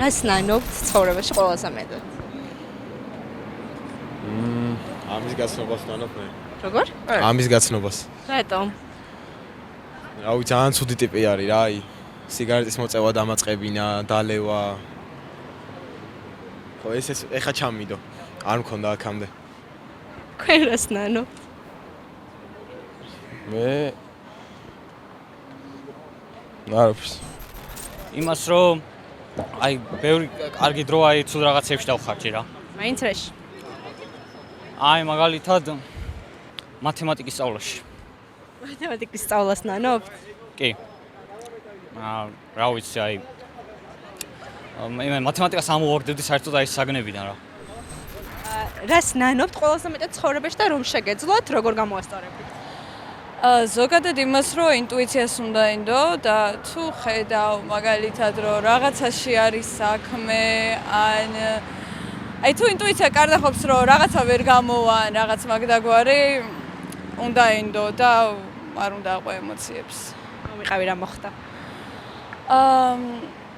რას ნანობთ ცხოვრებაში ყველაზე მეტად? ამის გაცნობას ნანობ მე. როგორ? ამის გაცნობას. რატომ? რავი, ძალიან ცუდი ტიპი არის რა, აი. სიგარეტის მოწევა დამაწყებინა, დალევა. ხო, ეს ეხა ჩამიდო. არ მქონდა აქამდე. თქვენ რას ნანობთ? მე ნაობს. იმას რომ აი ბევრი კარგი დრო აი ცუდ რაღაცებში დავხარჯე რა. მაინც რაში? აი მაგალითად მათემატიკის სწავლაში. მათემატიკის სწავლას ნანობთ? კი. რა ვიცი აი მე მათემატიკას ამოვარდებდი საერთოდ აი საგნებიდან რა. რას ნანობთ ყველაზე მეტად ცხოვრებაში და რომ შეგეძლოთ, როგორ გამოასწორებთ? ზოგადად იმას, რომ ინტუიციას უნდა ინდო და თუ ხედავ მაგალითად, რომ რაღაცაში არის საქმე, აი თუ ინტუიცია კარდახობს, რომ რაღაცა ვერ გამოვან, რაღაც მაგდაგვარი, უნდა ინდო და არ უნდა აყვე ემოციებს. მომიყავი რა მოხდა?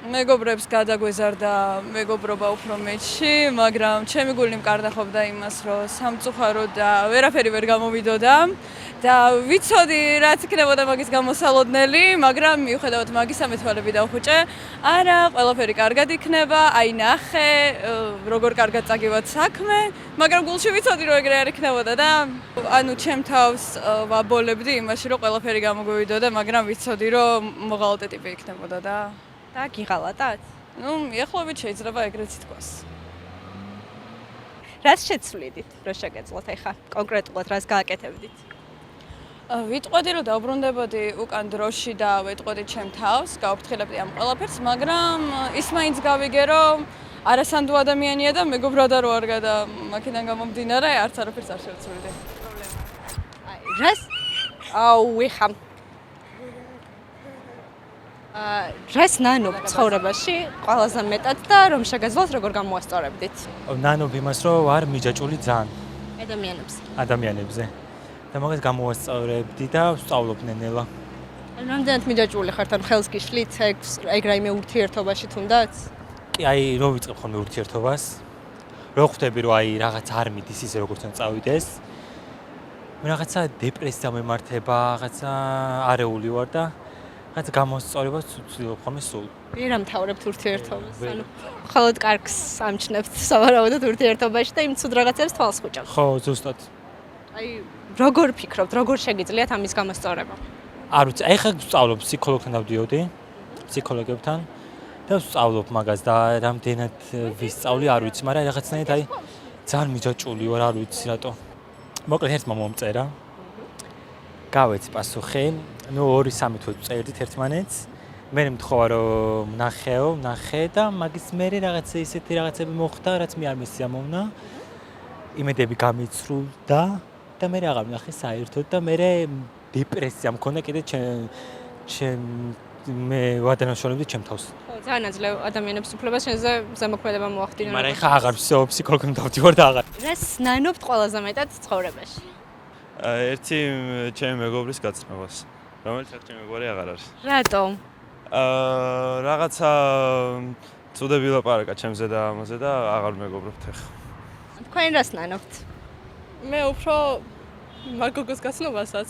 მეგობრებს გადაგვეზარდა მეგობრობა უფრო მეტში, მაგრამ ჩემი გული მკარდახობდა იმას, რომ სამწუხაროდ და ვერაფერი ვერ გამოვიდოდა და ვიცოდი რაც იქნებოდა მაგის გამოსალოდნელი, მაგრამ მიუხედავად მაგისა მეთვალები დავხუჭე. არა, ყველაფერი კარგად იქნება, აი ნახე, როგორ კარგად წაგივად საქმე, მაგრამ გულში ვიცოდი რომ ეგრე არ იქნებოდა და ანუ ჩემ თავს ვაბოლებდი იმაში, რომ ყველაფერი გამოგვივიდოდა, მაგრამ ვიცოდი რომ მოღალატე ტიპი იქნებოდა და გიღალატათ? ახლობით შეიძლება ეგრეც ითქვას. რას შეცვლიდით, რომ შეგეძლოთ ახლა კონკრეტულად რას გააკეთებდით? ვიტყვედი რომ დავბრუნდებოდი უკან დროში და ვეტყვედი ჩემ თავს, გავფრთხილებდი ამ ყველაფერს, მაგრამ ის მაინც გავიგე რომ არასანდო ადამიანია და მეგობრადა რო არ გადა მაქედან გამომდინარე, არც არაფერს არ შევცვლიდი. რას? ეხა რას ნანობთ ცხოვრებაში ყველაზე მეტად და რომ შეგეძლოთ როგორ გამოასწორებდით? ნანობ იმას, რომ არ მიჯაჭული ძალიან ადამიანებზე. და მაგას გამოასწორებდი და ვსწავლობ ნენელა. რამდენად მიჯაჭული ხართ, ან ხელს გიშლით ეგ რაიმე ურთიერთობაში თუნდაც? კი, აი რო ვიწყებ ხოლმე ურთიერთობას, რო ხვდები რომ აი რაღაც არ მიდის ისე როგორც უნდა წავიდეს. მე რაღაცა დეპრესია მემართება, რაღაცა არეული ვარ და რაც გამოსწორებას ვცდილობ ხოლმე სულ. ვერ ამთავრებთ ურთიერთობას, ანუ მხოლოდ კარგს ამჩნევთ სავარაუდოდ ურთიერთობაში და იმ ცუდ რაღაცებს თვალს ხუჭავთ. ხო, ზუსტად. აი, როგორ ფიქრობთ, როგორ შეგიძლიათ ამის გამოსწორება? არ ვიცი, აი ხა ვსწავლობ ფსიქოლოგთან დავდიოდი, ფსიქოლოგებთან და ვსწავლობ მაგას და რამდენად ვისწავლი, არ ვიცი, მაგრამ რაღაცნაირად აი ძალიან მიჯაჭული ვარ, არ ვიცი რატო. მოკლედ ერთმა მომწერა. გავეცი პასუხი. 2-3 თვე წერდით ერთმანეთს. მე მთხოვა რომ ნახე და მაგის მერე რაღაცა ისეთი რაღაცები მოხდა, რაც მე არ მესიამოვნა. იმედები გამიცრულდა და მე აღარ ვნახე საერთოდ და მე დეპრესია მქონდა კიდე მე ვადანაშაულებდი ჩემ თავს. ხო, ძალიან აძლევ ადამიანებს უფლებას შენზე ზემოქმედება მოახდინონ. მაგრამ ეხა აღარ ფსიქოლოგთან დავდივარ და აღარ. რას ნანობთ ყველაზე მეტად ცხოვრებაში? ერთი ჩემი მეგობრის გაცნობას, რომელიც ჩემი მეგობარი აღარ არის. რატომ? რაღაცა ცუდები ლაპარაკა ჩემზე და ამაზე და აღარ მეგობრობთ ახლა. თქვენ რას ნანობთ? მე უფრო მაგოგოს გაცნობასაც,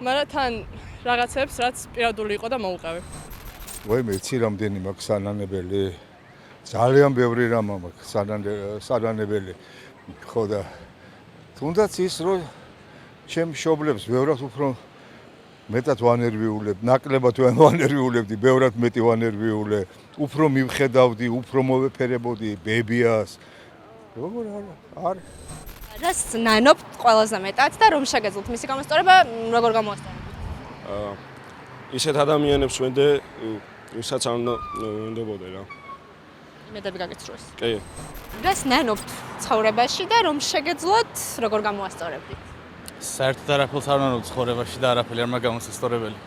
მაგრამ თან რაღაცებს რაც პირადული იყო და მოუყევი. ვაიმე, იცი რამდენი მაქვს სანანებელი? ძალიან ბევრი რამ მაქვს სანანებელი. ხო და თუნდაც ის რომ ჩემ მშობლებს ბევრად უფრო მეტად ვანერვიულებ, ნაკლებად ვანერვიულებდი, ბევრად მეტი ვანერვიულე, უფრო მივხედავდი, უფრო მოვეფერებოდი ბებიას. როგორ არა? რას ნანობთ ყველაზე მეტად და რომ შეგეძლოთ მისი გამოსწორება, როგორ გამოასწორებთ? ისეთ ადამიანებს ვენდე, ვისაც არ უნდებოდა რა. იმედები გაგეცრუეს. კი. რას ნანობთ ცხოვრებაში და რომ შეგეძლოთ, როგორ გამოასწორებთ? საერთოდ არაფერს არ ვნანობ ცხოვრებაში და არაფერი არ მაგ გამოსასწორებელი.